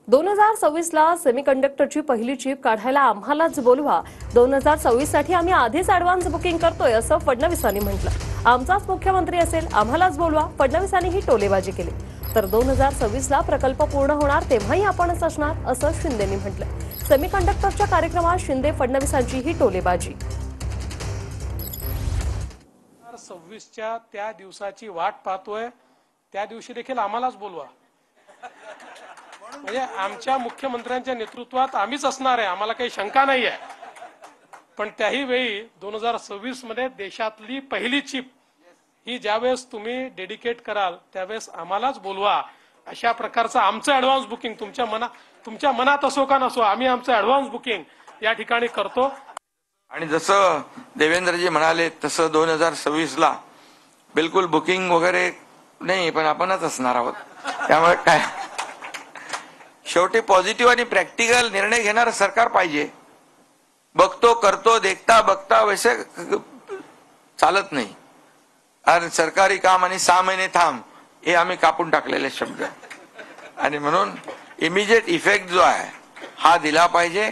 2026 ला सेमीकंडक्टरची पहिली चिप काढायला आम्हालाच बोलवा. 2026 साठी आम्ही आधीच ऍडव्हान्स बुकिंग करतोय असं फडणवीसांनी म्हटलं. आमचाच मुख्यमंत्री असेल, आम्हालाच बोलवा, फडणवीसांनी ही टोलेबाजी केली. तर 2026 ला प्रकल्प पूर्ण होणार तेव्हाही आपणच असणार असं शिंदेंनी म्हटलं. सेमीकंडक्टरच्या कार्यक्रमात शिंदे फडणवीसांची ही टोलेबाजी. 2026च्या त्या दिवसाची वाट पाहतोय, त्या दिवशी देखील आम्हालाच बोलवा. म्हणजे आमच्या मुख्यमंत्र्यांच्या नेतृत्वात आम्हीच असणार आहे, आम्हाला काही शंका नाही आहे. पण त्याही वेळी 2026 मध्ये देशातली पहिली चिप ही ज्यावेळेस तुम्ही डेडिकेट कराल त्यावेळेस आम्हालाच बोलवा. अशा प्रकारचं आमचं ऍडव्हान्स बुकिंग तुमच्या मनात असो का नसो, आम्ही आमचं ऍडव्हान्स बुकिंग या ठिकाणी करतो. आणि जसं देवेंद्रजी म्हणाले तसं 2026 ला बिलकुल बुकिंग वगैरे नाही, पण आपणच असणार आहोत. त्यामुळे काय, शेवटी पॉझिटिव्ह आणि प्रॅक्टिकल निर्णय घेणारं सरकार पाहिजे. बघतो करतो देखता बघता वैसे चालत नाही. आणि सरकारी काम आणि 6 महिने थांब हे आम्ही कापून टाकलेले शब्द आणि म्हणून इमिजिएट इफेक्ट जो आहे हा दिला पाहिजे.